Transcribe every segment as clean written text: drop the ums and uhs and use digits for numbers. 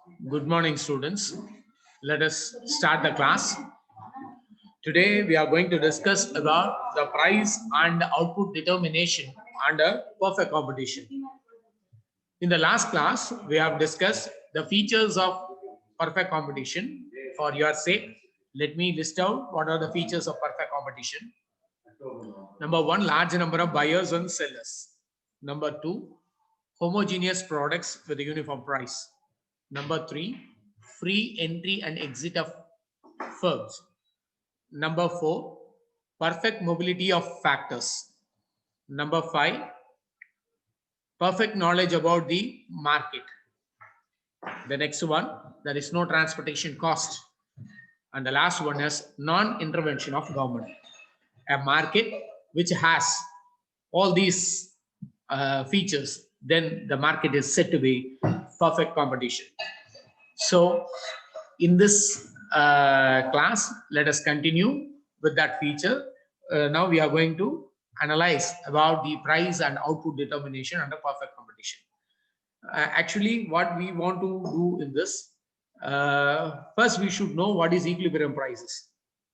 Good morning, students. Let us start the class. Today, we are going to discuss about the price and output determination under perfect competition. In the last class, we have discussed the features of perfect competition. For your sake, let me list out what are the features of perfect competition. Number one, large number of buyers and sellers. Number two, homogeneous products with a uniform price. Number three, free entry and exit of firms. Number four, perfect mobility of factors. Number five, perfect knowledge about the market. The next one, there is no transportation cost. And the last one is non-intervention of government. A market which has all these features, then the market is said to be perfect competition. So in this class, let us continue with that feature. Now we are going to analyze about the price and output determination under perfect competition. Actually, what we want to do in this, first we should know what is equilibrium prices.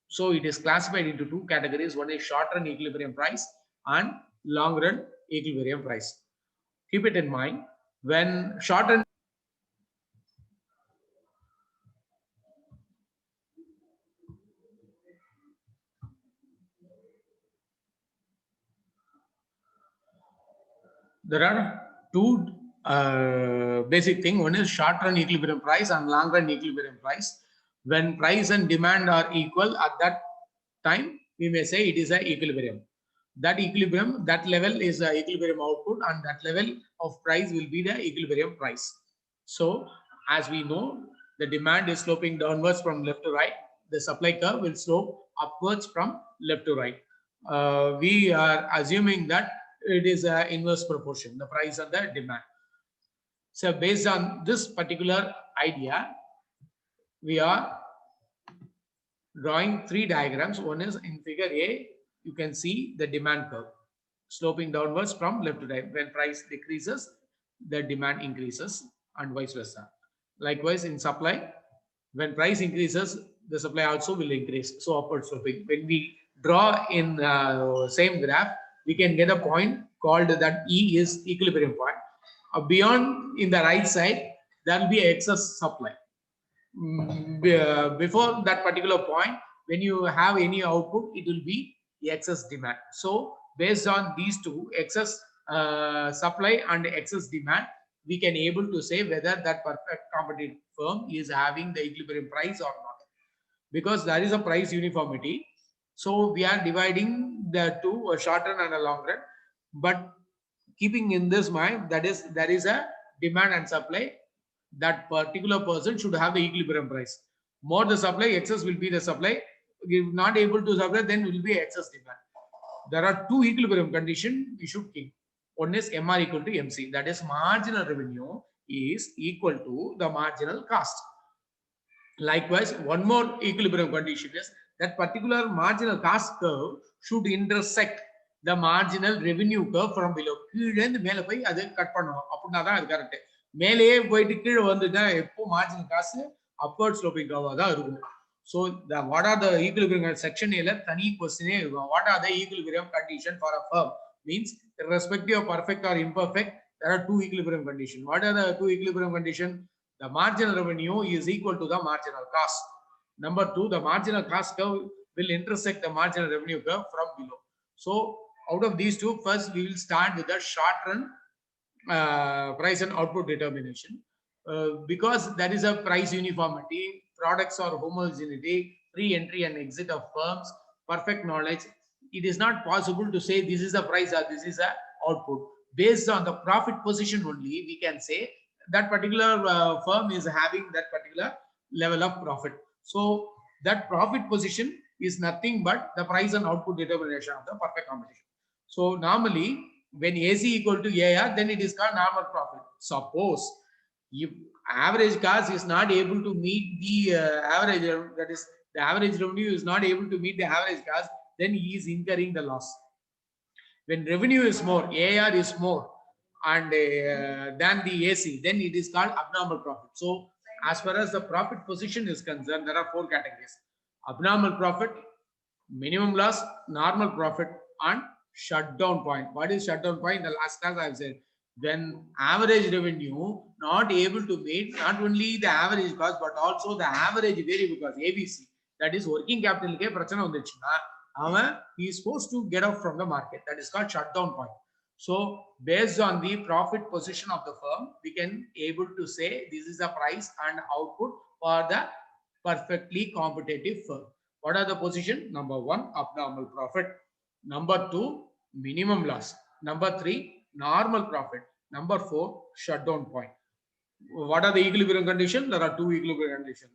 So it is classified into two categories. One is short run equilibrium price and long run equilibrium price. Keep it in mind, when short run there are two basic thing. One is short run equilibrium price and long run equilibrium price. When price and demand are equal at that time, we may say it is a equilibrium. That equilibrium, that level is a equilibrium output, and that level of price will be the equilibrium price. So as we know, the demand is sloping downwards from left to right. The supply curve will slope upwards from left to right. We are assuming that it is an inverse proportion, the price and the demand. So based on this particular idea, we are drawing three diagrams. One is in figure A, you can see the demand curve sloping downwards from left to right. When price decreases, the demand increases, and vice versa. Likewise, in supply, when price increases, the supply also will increase. So upward sloping. When we draw in same graph, we can get a point called that E is equilibrium point. Beyond in the right side, there will be excess supply. Before that particular point, when you have any output, it will be excess demand. So based on these two, excess supply and excess demand, we can able to say whether that perfect competitive firm is having the equilibrium price or not, because there is a price uniformity. So we are dividing the two, a short run and a long run, but keeping in this mind, that is there is a demand and supply, that particular person should have the equilibrium price. More the supply, excess will be the supply. If not able to supply, then will be excess demand. There are two equilibrium condition we should keep. One is MR equal to MC, that is marginal revenue is equal to the marginal cost. Likewise, one more equilibrium condition is that particular marginal cost curve should intersect the marginal revenue curve from below. கீழேந்து மேல போய் அது cut பண்ணணும், அப்படின்னா தான் அது correct. மேலேயே போயிட்டு கீழே வந்துட்டா எப்போ மார்ஜினல் காசு அப்வர்ட் ஸ்லோப்பிங் கர்வா தான் இருக்கும். So the what are the equilibrium section ஏல தனி क्वेश्चनே இருக்கும். What are the equilibrium condition for a firm? Means irrespective of perfect or imperfect, there are two equilibrium condition. What are the two equilibrium condition? The marginal revenue is equal to the marginal cost. Number two, the marginal cost curve will intersect the marginal revenue curve from below. So out of these two, first we will start with the short run price and output determination. Because there is a price uniformity, products are homogeneity, free entry and exit of firms, perfect knowledge, it is not possible to say this is the price or this is the output. Based on the profit position only, we can say that particular firm is having that particular level of profit. So that profit position is nothing but the price and output determination of the perfect competition. So normally when AC equal to AR, then it is called normal profit. Suppose if average cost is not able to meet the average, that is the average revenue is not able to meet the average cost, then he is incurring the loss. When revenue is more, AR is more and than the AC, then it is called abnormal profit. So as far as the profit position is concerned, there are 4 categories: abnormal profit, minimum loss, normal profit, and shutdown point. What is shutdown point? In the last class I have said, when average revenue not able to meet not only the average cost but also the average variable cost, ABC, that is working capital ke prachana vandiruchuna, avan he is supposed to get out from the market. That is called shutdown point. So based on the profit position of the firm, we can able to say this is the price and output for the perfectly competitive firm. What are the position? Number 1, abnormal profit. Number 2, minimum loss. Number 3, normal profit. Number 4, shutdown point. What are the equilibrium conditions? There are 2 equilibrium conditions.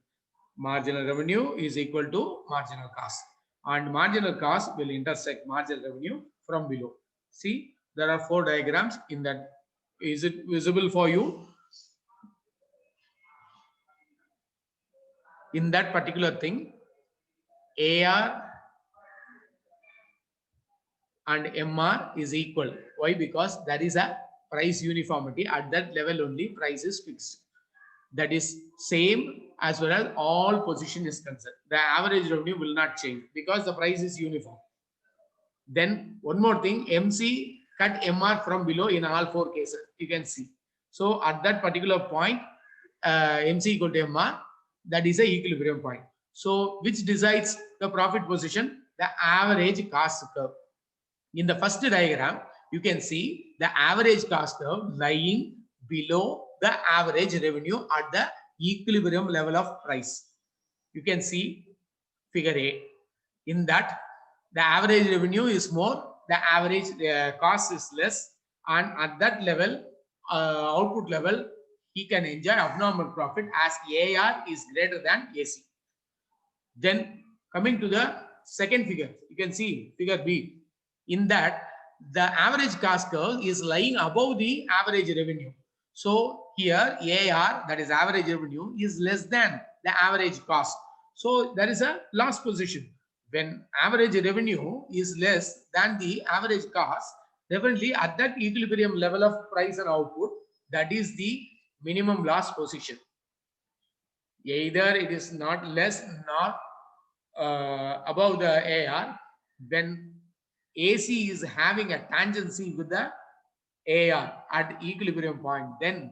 Marginal revenue is equal to marginal cost, and marginal cost will intersect marginal revenue from below. See, there are 4 diagrams in that. Is it visible for you? In that particular thing, AR and MR is equal. Why? Because there is a price uniformity. At that level only price is fixed. That is same as well as all position is concerned. The average revenue will not change because the price is uniform. Then one more thing, MC cut MR from below in all 4 cases. You can see. So at that particular point, MC equal to MR, that is a equilibrium point. So which decides the profit position? The average cost curve. In the first diagram, you can see the average cost curve lying below the average revenue at the equilibrium level of price. You can see figure A. In that, the average revenue is more, the average cost is less, and at that level, output level, he can enjoy abnormal profit as AR is greater than AC. Then coming to the second figure, you can see figure B. In that, the average cost curve is lying above the average revenue. So here AR, that is average revenue, is less than the average cost. So there is a loss position. When average revenue is less than the average cost, definitely at that equilibrium level of price and output, that is the minimum loss position. Either it is not less nor above the AR. When AC is having a tangency with the AR at equilibrium point, then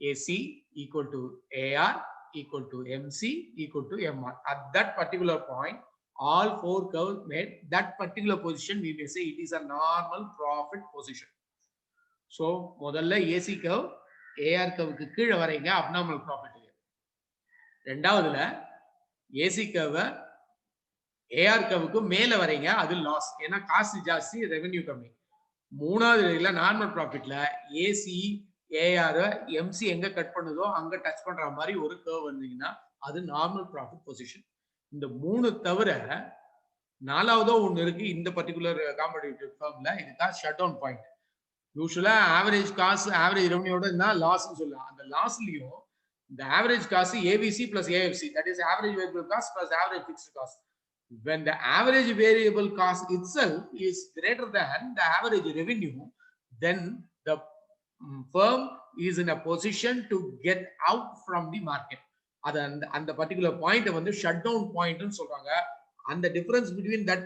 AC equal to AR equal to MC equal to MR. At that particular point, all 4 curves made that particular position, we may say it is a normal profit position. So முதல்ல AC curve AR curve க்கு கீழ வரைங்க abnormal profit. இரண்டாவதுல AC curve AR curve மேல வரைங்க, அது loss. ஏன்னா cost ஜாஸ்தி, revenue கம்மி. மூணாவது இல்ல நார்மல் ப்ராஃபிட்ல AC AR MC எங்க கட் பண்ணுதோ அங்க டச் பண்ற மாதிரி ஒரு கர்வ் வந்தீங்கன்னா அது நார்மல் ப்ராஃபிட் பொசிஷன். இந்த 3 தவிர நாலாவதோ ஒன்னு இருக்கு இந்த பர்టిక్యులர் காம்படிட்டிவ் ஃபர்ம்ல, இதுதான் ஷட் டவுன் பாயிண்ட். யூசுவலா ஆவரேஜ் காஸ்ட் ஆவரேஜ் ரெவென்யூவோட இருந்தா லாஸ்னு சொல்லலாம். அந்த லாஸ்லயும் the average cost is ABC plus AFC, that is average variable cost plus average fixed cost. When the average variable cost itself is greater than the average revenue, then the firm is in a position to get out from the market. அந்த particular point வந்து shut down point னு சொல்றாங்க. அந்த difference between that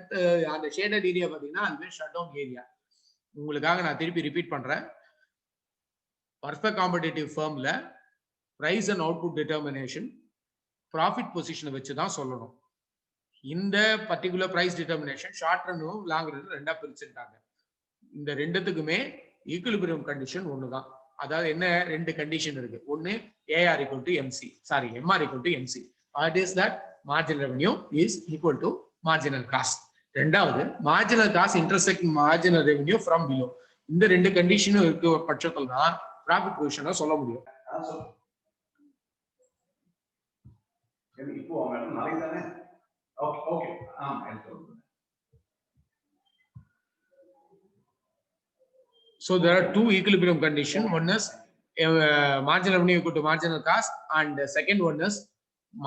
அந்த shaded area பாத்தீங்கன்னா அதுவே shut down area. உங்களுக்காக நான் திருப்பி ரிப்பீட் பண்றேன். Perfect competitive firmல price and output determination profit position வச்சு தான் சொல்லணும். இந்த particular price determination short run long run ரெண்டா பிரிச்சிட்டாங்க. இந்த ரெண்டுத்துக்குமே ஈக்குலிபிரியம் கண்டிஷன் ஒண்ணுதான். அதாவது என்ன, 2 கண்டிஷன் இருக்கு. ஒன்னு AR equal to MC, sorry MR equal to MC. What is that? Marginal revenue is equal to marginal cost. ரெண்டாவது marginal cost intersect marginal revenue from below. இந்த 2 கண்டிஷனும் இருக்க பட்சத்துல தான் profit position சொல்ல முடியும். இப்போ மேடம் நாளைக்கு தானே? Okay okay So there are 2 equilibrium conditions. One is marginal revenue equal to marginal cost, and the second one is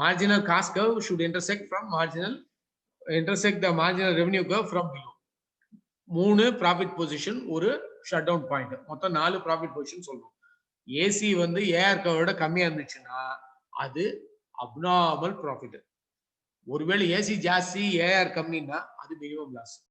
marginal cost curve should intersect the marginal revenue curve from below. 3 profit position, ஒரு shutdown point. மொத்தம் 4 profit position சொல்றோம். AC வந்து AR curve விட கம்மியா இருந்துச்சுன்னா அது abnormal profit. ஒருவேளை AC ஜாஸ்தி ஏஆர் கம்மின்னா அது மினிமம் லாஸ்.